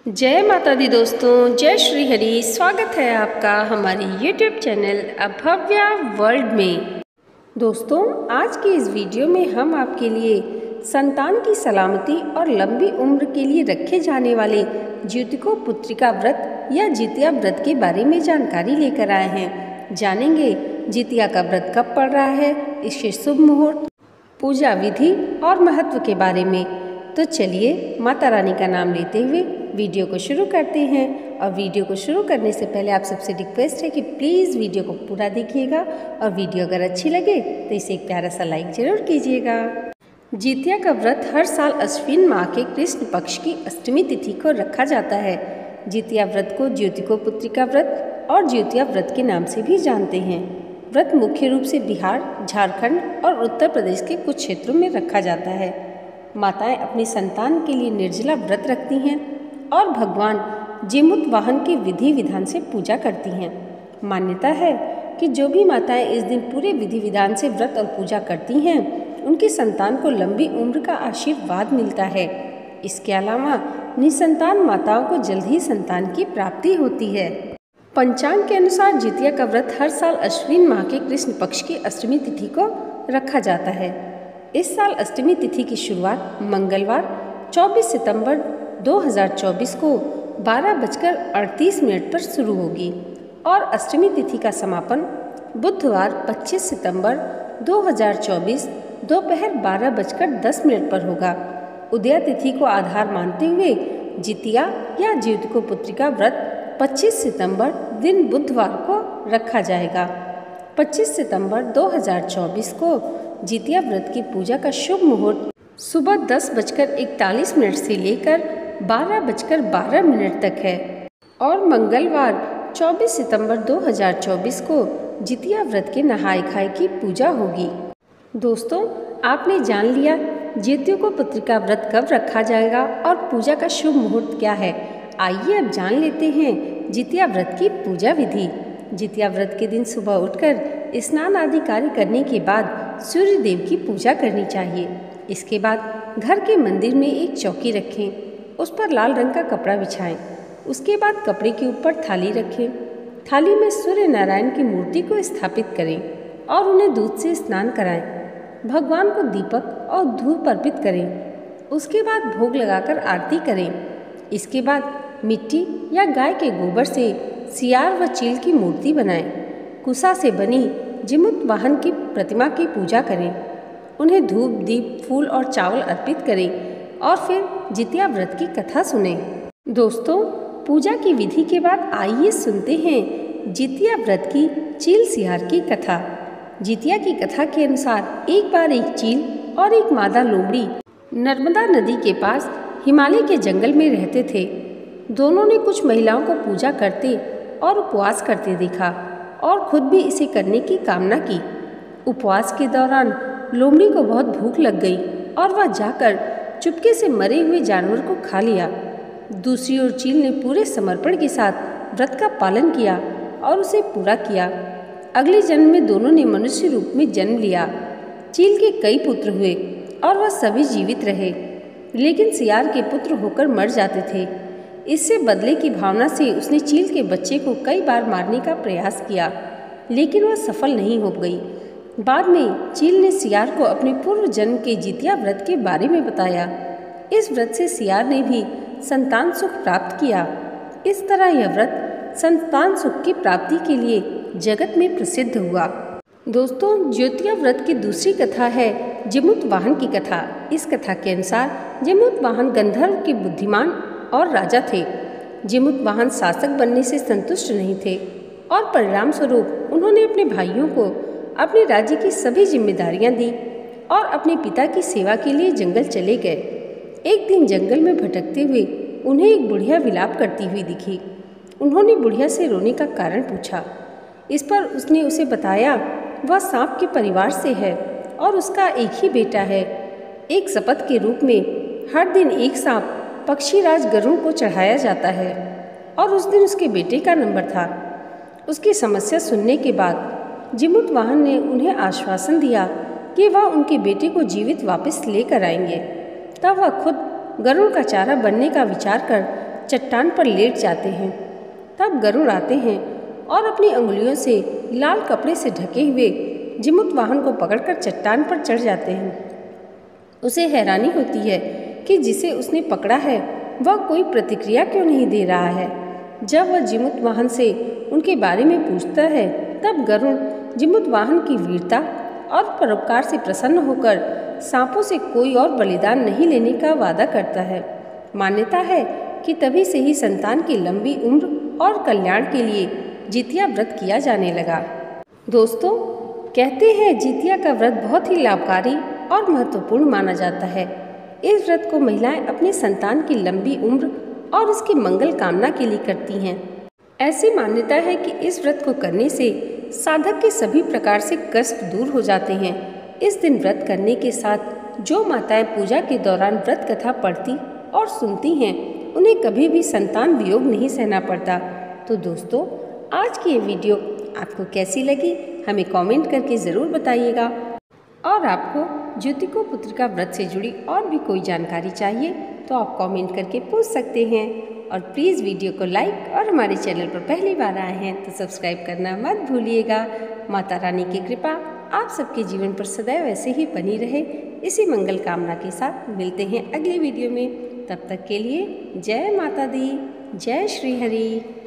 जय माता दी दोस्तों, जय श्री हरि। स्वागत है आपका हमारे YouTube चैनल अभव्या वर्ल्ड में। दोस्तों, आज की इस वीडियो में हम आपके लिए संतान की सलामती और लंबी उम्र के लिए रखे जाने वाले ज्योतिको पुत्रिका व्रत या जितिया व्रत के बारे में जानकारी लेकर आए हैं। जानेंगे जितिया का व्रत कब पड़ रहा है, इसके शुभ मुहूर्त, पूजा विधि और महत्व के बारे में। तो चलिए माता रानी का नाम लेते हुए वीडियो को शुरू करते हैं। और वीडियो को शुरू करने से पहले आप सबसे रिक्वेस्ट है कि प्लीज़ वीडियो को पूरा देखिएगा और वीडियो अगर अच्छी लगे तो इसे एक प्यारा सा लाइक जरूर कीजिएगा। जितिया का व्रत हर साल अश्विन माह के कृष्ण पक्ष की अष्टमी तिथि को रखा जाता है। जितिया व्रत को ज्योतिको पुत्रिका व्रत और ज्योतिया व्रत के नाम से भी जानते हैं। व्रत मुख्य रूप से बिहार, झारखंड और उत्तर प्रदेश के कुछ क्षेत्रों में रखा जाता है। माताएं अपनी संतान के लिए निर्जला व्रत रखती हैं और भगवान जीमूत वाहन के विधि विधान से पूजा करती हैं। मान्यता है कि जो भी माताएं इस दिन पूरे विधि विधान से व्रत और पूजा करती हैं, उनकी संतान को लंबी उम्र का आशीर्वाद मिलता है। इसके अलावा निसंतान माताओं को जल्द ही संतान की प्राप्ति होती है। पंचांग के अनुसार जितिया का व्रत हर साल अश्विन माह के कृष्ण पक्ष की अष्टमी तिथि को रखा जाता है। इस साल अष्टमी तिथि की शुरुआत मंगलवार 24 सितंबर 2024 को 12:38 पर शुरू होगी और अष्टमी तिथि का समापन बुधवार 25 सितंबर 2024 दोपहर 12:10 पर होगा। उदया तिथि को आधार मानते हुए जितिया या ज्योतिको पुत्रिका व्रत 25 सितंबर दिन बुधवार को रखा जाएगा। 25 सितंबर 2024 को जितिया व्रत की पूजा का शुभ मुहूर्त सुबह 10:41 से लेकर 12:12 तक है और मंगलवार 24 सितंबर 2024 को जितिया व्रत के नहाय खाए की पूजा होगी। दोस्तों, आपने जान लिया ज्योतिको पुत्रिका व्रत कब रखा जाएगा और पूजा का शुभ मुहूर्त क्या है। आइए अब जान लेते हैं जितिया व्रत की पूजा विधि। जितिया व्रत के दिन सुबह उठकर स्नान आदि कार्य करने के बाद सूर्य देव की पूजा करनी चाहिए। इसके बाद घर के मंदिर में एक चौकी रखें, उस पर लाल रंग का कपड़ा बिछाएं। उसके बाद कपड़े के ऊपर थाली रखें। थाली में सूर्य नारायण की मूर्ति को स्थापित करें और उन्हें दूध से स्नान कराएं। भगवान को दीपक और धूप अर्पित करें। उसके बाद भोग लगाकर आरती करें। इसके बाद मिट्टी या गाय के गोबर से सियार व चील की मूर्ति बनाएं। कुसा से बनी जीमूत वाहन की प्रतिमा की पूजा करें। उन्हें धूप, दीप, फूल और चावल अर्पित करें और फिर जितिया व्रत की कथा सुनें। दोस्तों, पूजा की विधि के बाद आइए सुनते हैं जितिया व्रत की चील सियार की कथा। जितिया की कथा के अनुसार एक बार एक चील और एक मादा लोमड़ी नर्मदा नदी के पास हिमालय के जंगल में रहते थे। दोनों ने कुछ महिलाओं को पूजा करते और उपवास करते देखा और खुद भी इसे करने की कामना की। उपवास के दौरान लोमड़ी को बहुत भूख लग गई और वह जाकर चुपके से मरे हुए जानवर को खा लिया। दूसरी ओर चील ने पूरे समर्पण के साथ व्रत का पालन किया और उसे पूरा किया। अगले जन्म में दोनों ने मनुष्य रूप में जन्म लिया। चील के कई पुत्र हुए और वह सभी जीवित रहे, लेकिन सियार के पुत्र होकर मर जाते थे। इससे बदले की भावना से उसने चील के बच्चे को कई बार मारने का प्रयास किया, लेकिन वह सफल नहीं हो गई। बाद में चील ने सियार को अपने पूर्व जन्म के जितिया व्रत के बारे में बताया। इस व्रत से सियार ने भी संतान सुख प्राप्त किया। इस तरह यह व्रत संतान सुख की प्राप्ति के लिए जगत में प्रसिद्ध हुआ। दोस्तों, ज्योतिया व्रत की दूसरी कथा है जीमूत वाहन की कथा। इस कथा के अनुसार जीमूत वाहन गंधर्व के बुद्धिमान और राजा थे। जीमूत वाहन शासक बनने से संतुष्ट नहीं थे और परिणाम स्वरूप उन्होंने अपने भाइयों को अपने राज्य की सभी जिम्मेदारियां दी और अपने पिता की सेवा के लिए जंगल चले गए। एक दिन जंगल में भटकते हुए उन्हें एक बुढ़िया विलाप करती हुई दिखी। उन्होंने बुढ़िया से रोने का कारण पूछा। इस पर उसने उसे बताया वह सांप के परिवार से है और उसका एक ही बेटा है। एक शपथ के रूप में हर दिन एक सांप पक्षीराज गरुड़ को चढ़ाया जाता है और उस दिन उसके बेटे का नंबर था। उसकी समस्या सुनने के बाद जीमूत वाहन ने उन्हें आश्वासन दिया कि वह उनके बेटे को जीवित वापस लेकर आएंगे। तब वह खुद गरुड़ का चारा बनने का विचार कर चट्टान पर लेट जाते हैं। तब गरुड़ आते हैं और अपनी अंगुलियों से लाल कपड़े से ढके हुए जिमुतवाहन को पकड़कर चट्टान पर चढ़ जाते हैं। उसे हैरानी होती है कि जिसे उसने पकड़ा है वह कोई प्रतिक्रिया क्यों नहीं दे रहा है। जब वह जिमुतवाहन से उनके बारे में पूछता है तब गरुड़ जिमुतवाहन की वीरता और परोपकार से प्रसन्न होकर सांपों से कोई और बलिदान नहीं लेने का वादा करता है। मान्यता है कि तभी से ही संतान की लंबी उम्र और कल्याण के लिए जितिया व्रत किया जाने लगा। दोस्तों, कहते हैं जितिया का व्रत बहुत ही लाभकारी और महत्वपूर्ण माना जाता है। इस व्रत को महिलाएं अपने संतान की लंबी उम्र और उसकी मंगल कामना के लिए करती हैं। ऐसी मान्यता है कि इस व्रत को करने से साधक के सभी प्रकार से कष्ट दूर हो जाते हैं। इस दिन व्रत करने के साथ जो माताएं पूजा के दौरान व्रत कथा पढ़ती और सुनती हैं उन्हें कभी भी संतान वियोग नहीं सहना पड़ता। तो दोस्तों, आज की ये वीडियो आपको कैसी लगी हमें कमेंट करके ज़रूर बताइएगा। और आपको ज्योतिको पुत्र का व्रत से जुड़ी और भी कोई जानकारी चाहिए तो आप कमेंट करके पूछ सकते हैं। और प्लीज़ वीडियो को लाइक और हमारे चैनल पर पहली बार आए हैं तो सब्सक्राइब करना मत भूलिएगा। माता रानी की कृपा आप सबके जीवन पर सदैव ऐसे ही बनी रहे, इसी मंगल कामना के साथ मिलते हैं अगले वीडियो में। तब तक के लिए जय माता दी, जय श्री हरि।